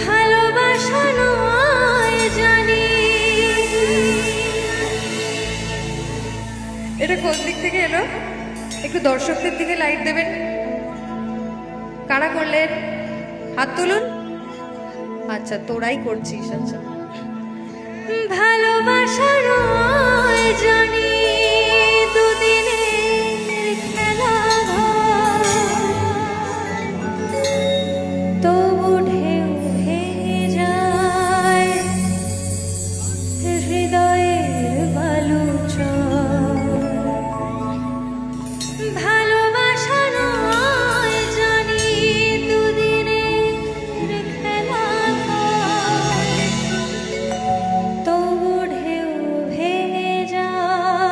ভালোবাসা নয় জানি। এটা কোন দিক থেকে এলো? একটু দর্শকদের দিকে লাইট দেবেন। কারা করলেন? হাত তুলুন। আচ্ছা, তোরাই করছিস। আচ্ছা, ভালোবাসা নয় জানি, দুদিনের খেলা তবু ঢেউ ভেঙে যায় হৃদয়ের বালুচর। ভালোবাসা নয় জানি, দুদিনের খেলা তবু ঢেউ ভেঙে যায়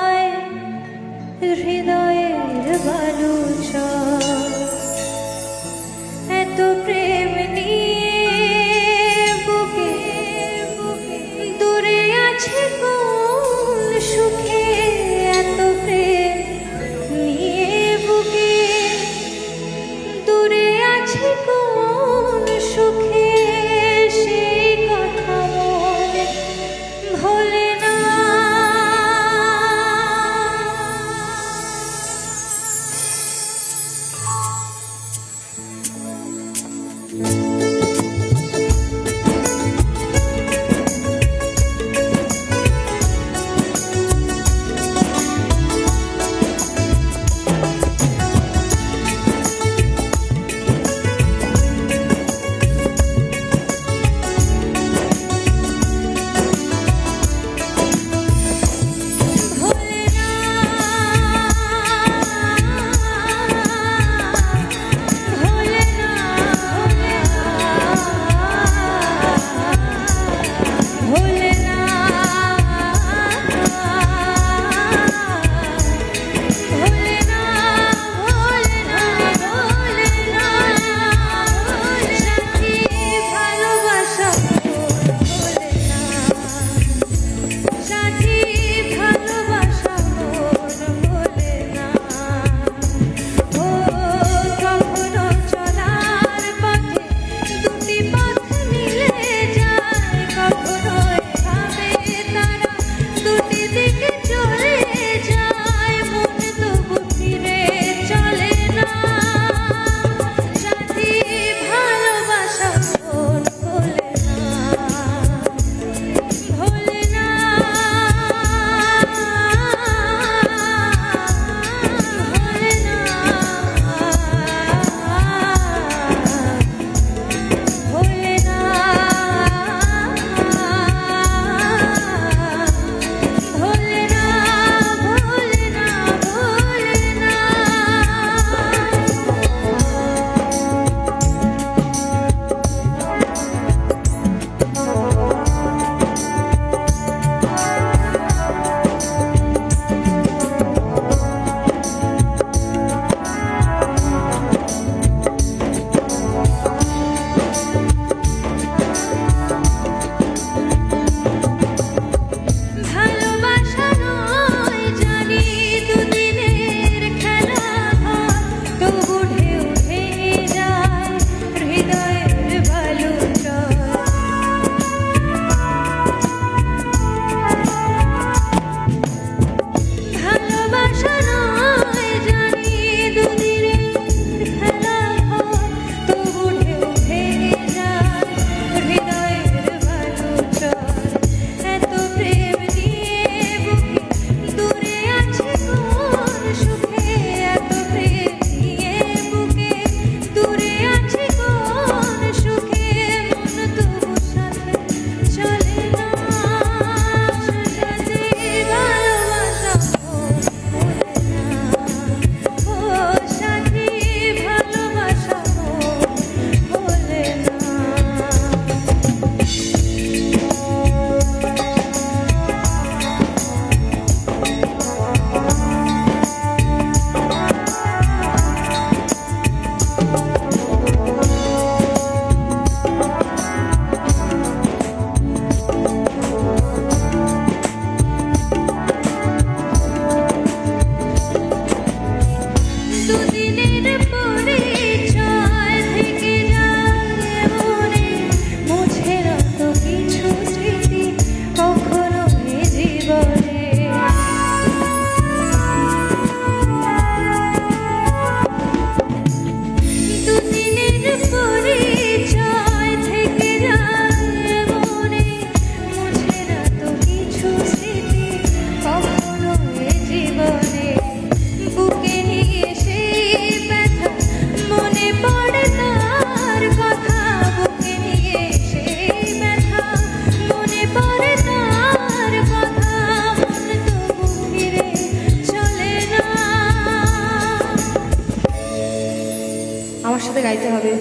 হবে।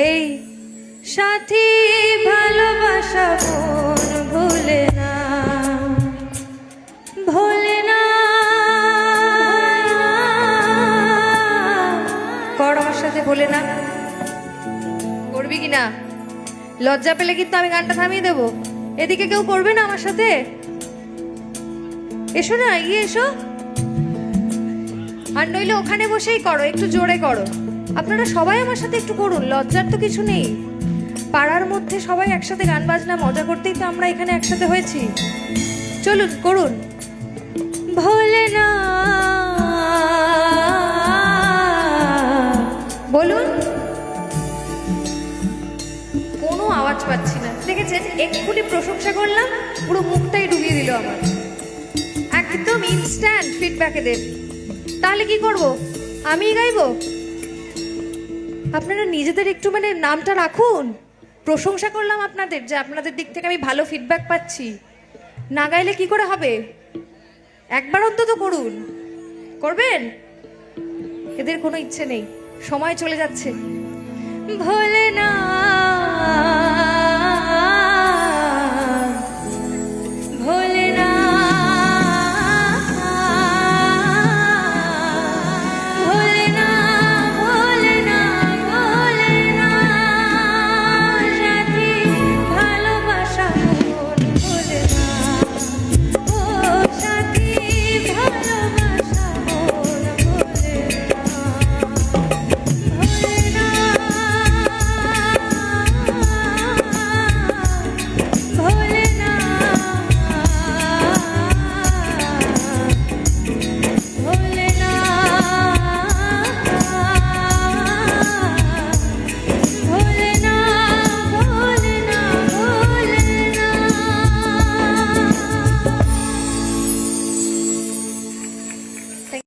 এই সাথী ভালোবাসা মন ভুলে না, ভোলে না। কর আমার সাথে, ভোলে না। করবি কি না? লজ্জা পেলে কিন্তু আমি গানটা থামিয়ে দেবো। এদিকে কেউ করবে না আমার সাথে? এসো না, এসো। আর নইলে ওখানে বসেই করো, একটু জোরে করো। আপনারা সবাই আমার সাথে একটু করুন, লজ্জার তো কিছু নেই। পাড়ার মধ্যে সবাই একসাথে গান বাজনা মজা করতেই তো আমরা এখানে একসাথে হয়েছি। চলুন করুন। ভোলে না, বলুন। কোনো আওয়াজ পাচ্ছি না, দেখেছেন? এক্ষুনি প্রশংসা করলাম, পুরো মুখটাই ডুবিয়ে দিল আমার। একদম ইনস্ট্যান্ট ফিডব্যাকে দেন। তাহলে কি করব? আমি গাইবো? আপনারা নিজেদের একটু মানে নামটা রাখুন। প্রশংসা করলাম আপনাদের, যে আপনাদের দিক থেকে আমি ভালো ফিডব্যাক পাচ্ছি। না গাইলে কি করে হবে? একবার অন্তত করুন। করবেন? এদের কোনো ইচ্ছে নেই, সময় চলে যাচ্ছে। ভোলে না